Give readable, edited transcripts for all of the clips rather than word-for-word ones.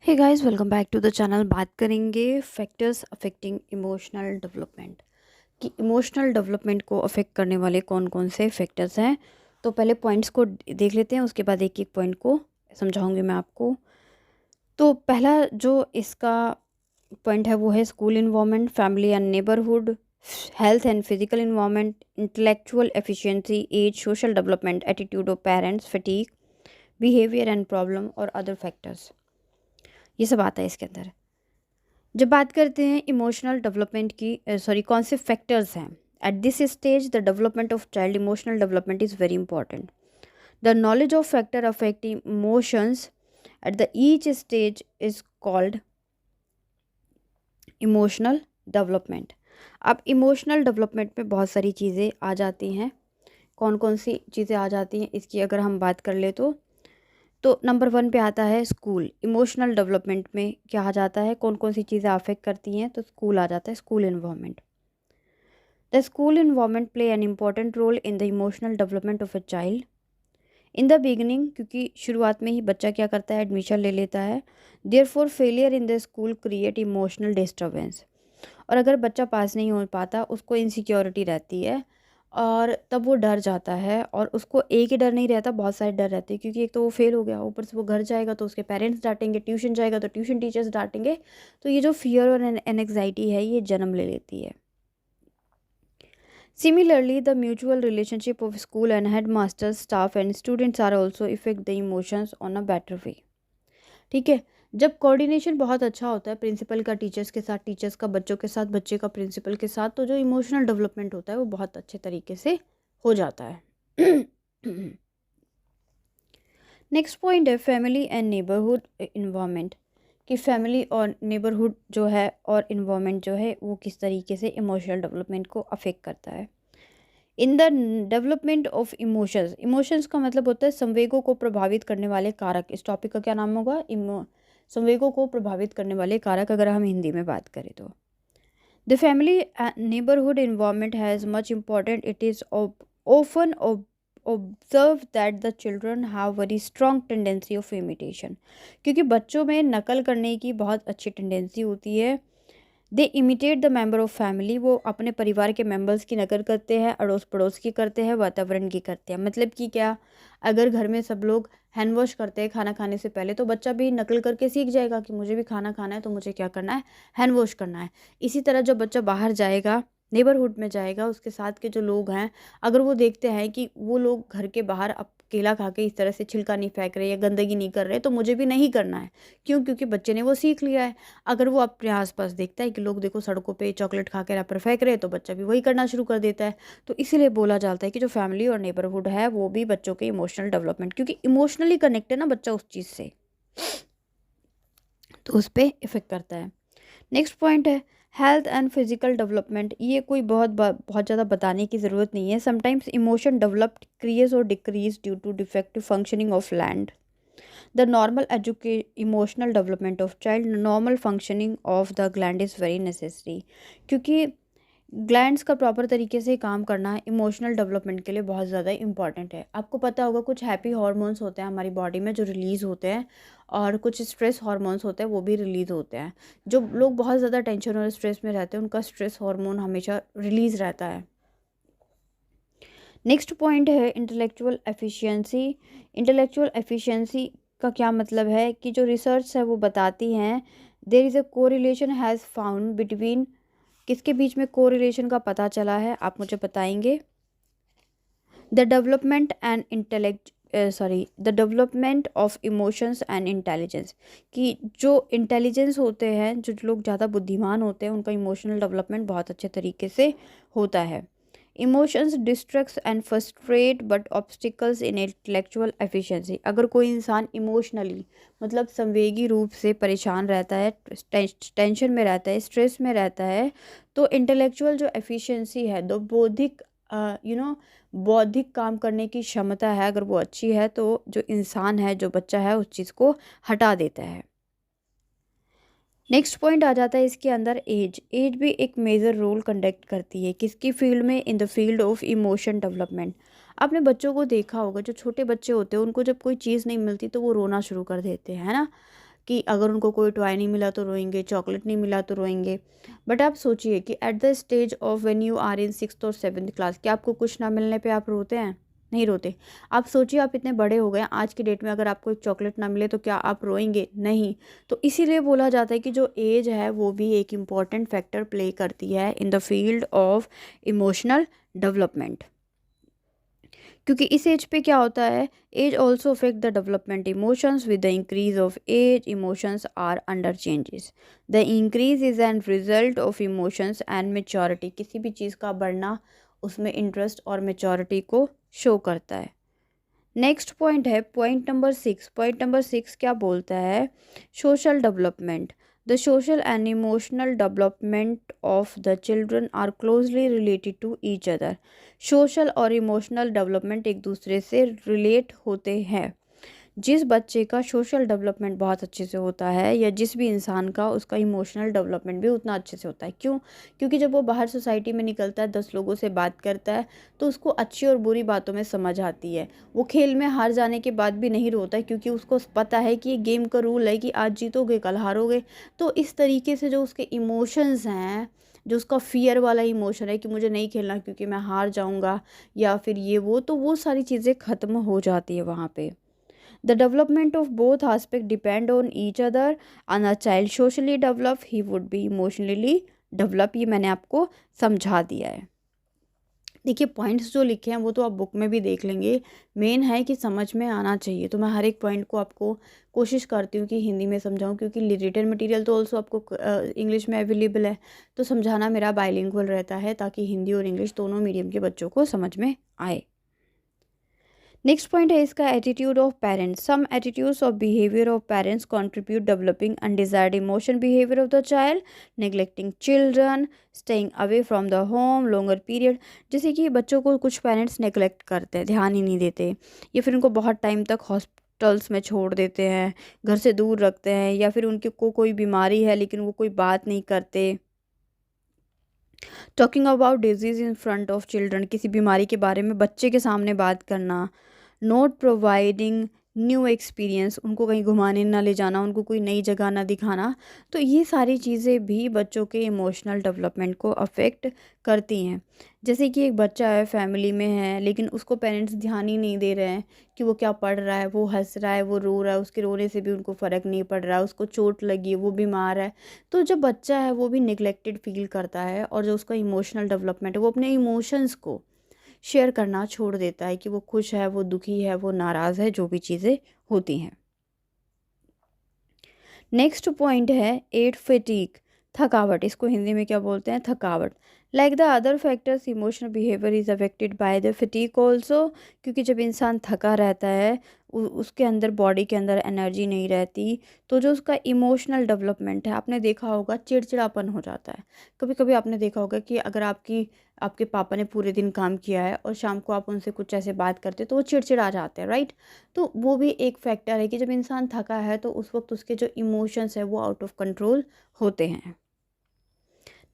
Hey guys, welcome back to the channel. बात करेंगे factors affecting emotional development कि emotional development को affect करने वाले कौन कौन से फैक्टर्स हैं। तो पहले पॉइंट्स को देख लेते हैं, उसके बाद एक एक पॉइंट को समझाऊंगी मैं आपको। तो पहला जो इसका पॉइंट है वो है school environment, family and neighbourhood, health and physical environment, intellectual efficiency, age, social development, attitude of parents, fatigue, behaviour and problem और अदर फैक्टर्स। ये सब आता है इसके अंदर। जब बात करते हैं इमोशनल डेवलपमेंट की, सॉरी, कौन से फैक्टर्स हैं at this stage, the development of child, emotional development is very important. The knowledge of factor affecting emotions at the each stage is called emotional development. अब इमोशनल डेवलपमेंट में बहुत सारी चीज़ें आ जाती हैं। कौन कौन सी चीज़ें आ जाती हैं इसकी अगर हम बात कर ले तो नंबर वन पे आता है स्कूल। इमोशनल डेवलपमेंट में क्या आ जाता है, कौन कौन सी चीज़ें अफेक्ट करती हैं, तो स्कूल आ जाता है, school environment. The school environment play an important role in the emotional development of a child in the beginning, क्योंकि शुरुआत में ही बच्चा क्या करता है, एडमिशन ले लेता है। Therefore failure in the school create emotional disturbance. और अगर बच्चा पास नहीं हो पाता, उसको इनसिक्योरिटी रहती है और तब वो डर जाता है। और उसको एक ही डर नहीं रहता, बहुत सारे डर रहते हैं, क्योंकि एक तो वो फेल हो गया, ऊपर से वो घर जाएगा तो उसके पेरेंट्स डांटेंगे, ट्यूशन जाएगा तो ट्यूशन टीचर्स डांटेंगे। तो ये जो फियर और एनजाइटी है ये जन्म ले लेती है। Similarly, the mutual relationship of school and headmasters, staff and students are also affect the emotions on a better way. ठीक है। जब कोऑर्डिनेशन बहुत अच्छा होता है प्रिंसिपल का टीचर्स के साथ, टीचर्स का बच्चों के साथ, बच्चे का प्रिंसिपल के साथ, तो जो इमोशनल डेवलपमेंट होता है वो बहुत अच्छे तरीके से हो जाता है। नेक्स्ट पॉइंट है फैमिली एंड नेबरहुड इन्वायरमेंट, कि फैमिली और नेबरहुड जो है और इन्वायरमेंट जो है वो किस तरीके से इमोशनल डेवलपमेंट को अफेक्ट करता है। In the development of emotions, emotions का मतलब होता है संवेगों को प्रभावित करने वाले कारक। इस टॉपिक का क्या नाम होगा, संवेगों को प्रभावित करने वाले कारक, अगर हम हिंदी में बात करें तो। The family neighbourhood environment has much important, it is often observe that the children have very strong tendency of imitation, क्योंकि बच्चों में नकल करने की बहुत अच्छी टेंडेंसी होती है। They imitate the member of family, वो अपने परिवार के मेंबर्स की नकल करते हैं, अड़ोस पड़ोस की करते हैं, वातावरण की करते हैं। मतलब कि क्या, अगर घर में सब लोग हैंड वॉश करते हैं खाना खाने से पहले, तो बच्चा भी नकल करके सीख जाएगा कि मुझे भी खाना खाना है तो मुझे क्या करना है, हैंड वॉश करना है। इसी तरह जब बच्चा बाहर जाएगा, नेबरहुड में जाएगा, उसके साथ के जो लोग हैं, अगर वो देखते हैं कि वो लोग घर के बाहर अकेला खा के इस तरह से छिलका नहीं फेंक रहे या गंदगी नहीं कर रहे, तो मुझे भी नहीं करना है। क्यों? क्योंकि बच्चे ने वो सीख लिया है। अगर वो अपने आस-पास देखता है कि लोग देखो सड़कों पे चॉकलेट खा के रैपर फेंक रहे हैं, तो बच्चा भी वही करना शुरू कर देता है। तो इसीलिए बोला जाता है कि जो फैमिली और नेबरहुड है वो भी बच्चों के इमोशनल डेवलपमेंट, क्योंकि इमोशनली कनेक्ट है ना बच्चा उस चीज़ से, तो उस पे इफ़ेक्ट करता है। नेक्स्ट पॉइंट है हेल्थ एंड फिजिकल डेवलपमेंट। ये कोई बहुत ज़्यादा बताने की ज़रूरत नहीं है। समटाइम्स इमोशन डेवलप्ड क्रिएज और decrease due to defective functioning of gland, the normal emotional development of child, normal functioning of the gland is very necessary, क्योंकि ग्लैंड्स का प्रॉपर तरीके से काम करना इमोशनल डेवलपमेंट के लिए बहुत ज़्यादा इंपॉर्टेंट है। आपको पता होगा कुछ हैप्पी हार्मोन्स होते हैं हमारी बॉडी में जो रिलीज़ होते हैं, और कुछ स्ट्रेस हार्मोन्स होते हैं वो भी रिलीज़ होते हैं। जो लोग बहुत ज़्यादा टेंशन और स्ट्रेस में रहते हैं उनका स्ट्रेस हार्मोन हमेशा रिलीज़ रहता है। नेक्स्ट पॉइंट है इंटेलेक्चुअल एफिशिएंसी। इंटेलेक्चुअल एफिशिएंसी का क्या मतलब है कि जो रिसर्च है वो बताती हैं there is a correlation has found between, किसके बीच में कोरिलेशन का पता चला है, आप मुझे बताएंगे। The development and the development of emotions and intelligence, कि जो इंटेलिजेंस होते हैं, जो लोग ज़्यादा बुद्धिमान होते हैं उनका इमोशनल डेवलपमेंट बहुत अच्छे तरीके से होता है। Emotions distracts and frustrate but obstacles in intellectual efficiency, अगर कोई इंसान इमोशनली मतलब संवेगी रूप से परेशान रहता है, टेंशन में रहता है, स्ट्रेस में रहता है, तो इंटेलेक्चुअल जो एफिशिएंसी है, दो बौद्धिक बौद्धिक काम करने की क्षमता है, अगर वो अच्छी है तो जो इंसान है, जो बच्चा है, उस चीज़ को हटा देता है। नेक्स्ट पॉइंट आ जाता है इसके अंदर एज। एज भी एक मेजर रोल कंडक्ट करती है, किसकी फील्ड में, इन the field of emotion development. आपने बच्चों को देखा होगा, जो छोटे बच्चे होते हैं उनको जब कोई चीज़ नहीं मिलती तो वो रोना शुरू कर देते हैं, है ना। कि अगर उनको कोई टॉय नहीं मिला तो रोएंगे, चॉकलेट नहीं मिला तो रोएंगे। बट आप सोचिए कि at the stage of when you are in 6th और 7th क्लास, क्या आपको कुछ ना मिलने पे आप रोते हैं? नहीं रोते। आप सोचिए आप इतने बड़े हो गए, आज की डेट में अगर आपको एक चॉकलेट ना मिले तो क्या आप रोएंगे? नहीं। तो इसीलिए बोला जाता है कि जो एज है वो भी एक इम्पॉर्टेंट फैक्टर प्ले करती है in the field of emotional development. क्योंकि इस एज पे क्या होता है, age also affect the development emotions. With the increase of age emotions are under changes. The increase is an result of emotions and maturity. किसी भी चीज़ का बढ़ना उसमें इंटरेस्ट और मेच्योरिटी को शो करता है। नेक्स्ट पॉइंट है पॉइंट नंबर 6। पॉइंट नंबर 6 क्या बोलता है? Social development. The social and emotional development of the children are closely related to each other. Social और इमोशनल डेवलपमेंट एक दूसरे से रिलेट होते हैं। जिस बच्चे का सोशल डेवलपमेंट बहुत अच्छे से होता है या जिस भी इंसान का, उसका इमोशनल डेवलपमेंट भी उतना अच्छे से होता है। क्यों? क्योंकि जब वो बाहर सोसाइटी में निकलता है, 10 लोगों से बात करता है, तो उसको अच्छी और बुरी बातों में समझ आती है। वो खेल में हार जाने के बाद भी नहीं रोता है, क्योंकि उसको पता है कि ये गेम का रूल है कि आज जीतोगे कल हारोगे। तो इस तरीके से जो उसके इमोशंस हैं, जो उसका फियर वाला इमोशन है कि मुझे नहीं खेलना क्योंकि मैं हार जाऊंगा, या फिर ये वो, तो वो सारी चीज़ें ख़त्म हो जाती है वहाँ पे। The development of both aspects depend on each other. On a child socially develop, he would be emotionally develop। ये मैंने आपको समझा दिया है। देखिए पॉइंट्स जो लिखे हैं वो तो आप बुक में भी देख लेंगे, मेन है कि समझ में आना चाहिए। तो मैं हर एक पॉइंट को आपको कोशिश करती हूँ कि हिंदी में समझाऊँ, क्योंकि रिटन मटेरियल तो ऑल्सो आपको इंग्लिश में अवेलेबल है। तो समझाना मेरा बाइलिंगुअल रहता है, ताकि हिंदी और इंग्लिश दोनों मीडियम के बच्चों को समझ में आए। नेक्स्ट पॉइंट है इसका attitude of parents. Some attitudes of behaviour of parents contribute developing undesired emotion behaviour of the child, neglecting children, staying away from the home longer period. जैसे कि बच्चों को कुछ पेरेंट्स नेग्लेक्ट करते हैं, ध्यान ही नहीं देते, या फिर उनको बहुत टाइम तक हॉस्पिटल्स में छोड़ देते हैं, घर से दूर रखते हैं, या फिर उनके को कोई बीमारी है लेकिन वो कोई बात नहीं करते। Talking about disease in front of children, किसी बीमारी के बारे में बच्चे के सामने बात करना। नॉट प्रोवाइडिंग न्यू एक्सपीरियंस, उनको कहीं घुमाने ना ले जाना, उनको कोई नई जगह ना दिखाना। तो ये सारी चीज़ें भी बच्चों के इमोशनल डेवलपमेंट को अफेक्ट करती हैं। जैसे कि एक बच्चा है, फैमिली में है, लेकिन उसको पेरेंट्स ध्यान ही नहीं दे रहे हैं कि वो क्या पढ़ रहा है, वो हंस रहा है, वो रो रहा है, उसके रोने से भी उनको फ़र्क नहीं पड़ रहा है, उसको चोट लगी है, वो बीमार है। तो जो बच्चा है वो भी निगलेक्टेड फील करता है, और जो उसका इमोशनल डेवलपमेंट है वो अपने इमोशंस को शेयर करना छोड़ देता है, कि वो खुश है, वो दुखी है, वो नाराज़ है, जो भी चीज़ें होती हैं। नेक्स्ट पॉइंट है 8 फटीग, थकावट। इसको हिंदी में क्या बोलते हैं? थकावट। Like the other factors emotional behaviour is affected by the fatigue also. क्योंकि जब इंसान थका रहता है, उसके अंदर, बॉडी के अंदर एनर्जी नहीं रहती, तो जो उसका इमोशनल डेवलपमेंट है, आपने देखा होगा चिड़चिड़ापन हो जाता है। कभी कभी आपने देखा होगा कि अगर आपके पापा ने पूरे दिन काम किया है और शाम को आप उनसे कुछ ऐसे बात करते तो वो चिड़चिड़ा जाते हैं, राइट? तो वो भी एक फैक्टर है कि जब इंसान थका है तो उस वक्त उसके जो इमोशंस है वो आउट ऑफ कंट्रोल होते हैं।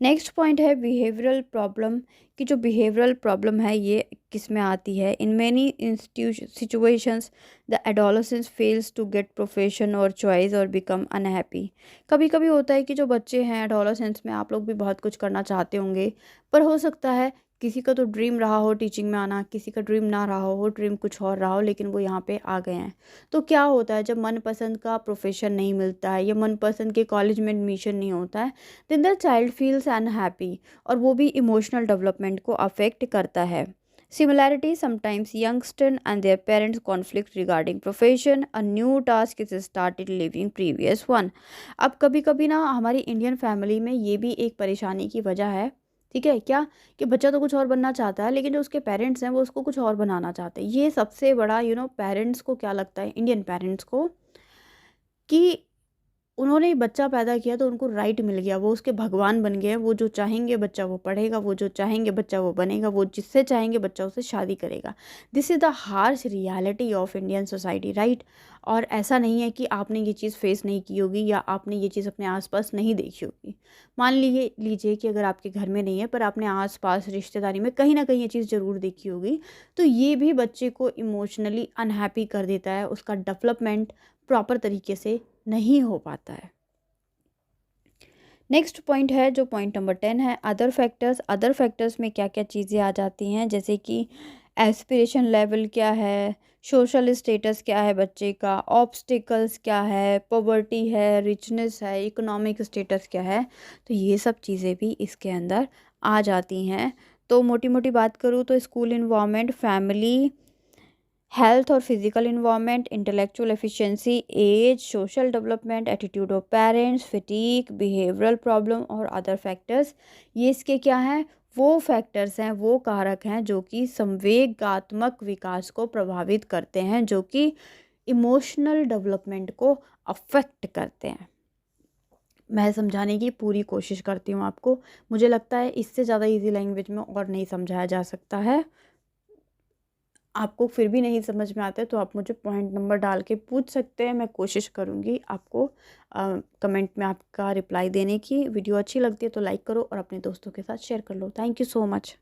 नेक्स्ट पॉइंट है बिहेवियरल प्रॉब्लम। कि जो बिहेवियरल प्रॉब्लम है ये किस में आती है? In many situations the adolescence fails to get profession और चॉइस और बिकम अनहैप्पी। कभी कभी होता है कि जो बच्चे हैं एडोलसेंस में, आप लोग भी बहुत कुछ करना चाहते होंगे, पर हो सकता है किसी का तो ड्रीम रहा हो टीचिंग में आना, किसी का ड्रीम ना रहा हो, ड्रीम कुछ और रहा हो, लेकिन वो यहाँ पे आ गए हैं। तो क्या होता है, जब मनपसंद का प्रोफेशन नहीं मिलता है या मनपसंद के कॉलेज में एडमिशन नहीं होता है, then the child feels unhappy, और वो भी इमोशनल डेवलपमेंट को अफेक्ट करता है। Similarity, sometimes youngsters and their parents conflict regarding profession. A new task is started leaving previous one. अब कभी कभी ना हमारी इंडियन फैमिली में ये भी एक परेशानी की वजह है, ठीक है क्या, कि बच्चा तो कुछ और बनना चाहता है, लेकिन जो उसके पेरेंट्स हैं वो उसको कुछ और बनाना चाहते हैं। ये सबसे बड़ा पेरेंट्स को क्या लगता है, इंडियन पेरेंट्स को, कि उन्होंने बच्चा पैदा किया तो उनको राइट मिल गया, वो उसके भगवान बन गए। वो जो चाहेंगे बच्चा वो पढ़ेगा, वो जो चाहेंगे बच्चा वो बनेगा, वो जिससे चाहेंगे बच्चा उससे शादी करेगा। This is the harsh reality of Indian society, right? और ऐसा नहीं है कि आपने ये चीज़ फेस नहीं की होगी या आपने ये चीज़ अपने आसपास नहीं देखी होगी। मान लीजिए कि अगर आपके घर में नहीं है, पर आपने आसपास रिश्तेदारी में कहीं ना कहीं ये चीज़ ज़रूर देखी होगी। तो ये भी बच्चे को इमोशनली अनहैप्पी कर देता है, उसका डेवलपमेंट प्रॉपर तरीके से नहीं हो पाता है। नेक्स्ट पॉइंट है जो पॉइंट नंबर 10 है, अदर फैक्टर्स। अदर फैक्टर्स में क्या क्या चीज़ें आ जाती हैं, जैसे कि एस्पिरेशन लेवल क्या है, सोशल स्टेटस क्या है बच्चे का, ऑब्स्टिकल्स क्या है, पॉवर्टी है, रिचनेस है, इकोनॉमिक स्टेटस क्या है। तो ये सब चीज़ें भी इसके अंदर आ जाती हैं। तो मोटी मोटी बात करूँ तो स्कूल इन्वायरमेंट, फैमिली, हेल्थ और physical environment, intellectual efficiency, age, social development, attitude of parents, fatigue, behavioural problem और अदर फैक्टर्स, ये इसके क्या हैं, वो फैक्टर्स हैं, वो कारक हैं जो कि संवेगात्मक विकास को प्रभावित करते हैं, जो कि इमोशनल डेवलपमेंट को अफेक्ट करते हैं। मैं समझाने की पूरी कोशिश करती हूँ आपको। मुझे लगता है इससे ज़्यादा इजी लैंग्वेज में और नहीं समझाया जा सकता है। आपको फिर भी नहीं समझ में आता है तो आप मुझे पॉइंट नंबर डाल के पूछ सकते हैं, मैं कोशिश करूँगी आपको कमेंट में आपका रिप्लाई देने की। वीडियो अच्छी लगती है तो लाइक करो और अपने दोस्तों के साथ शेयर कर लो। Thank you so much.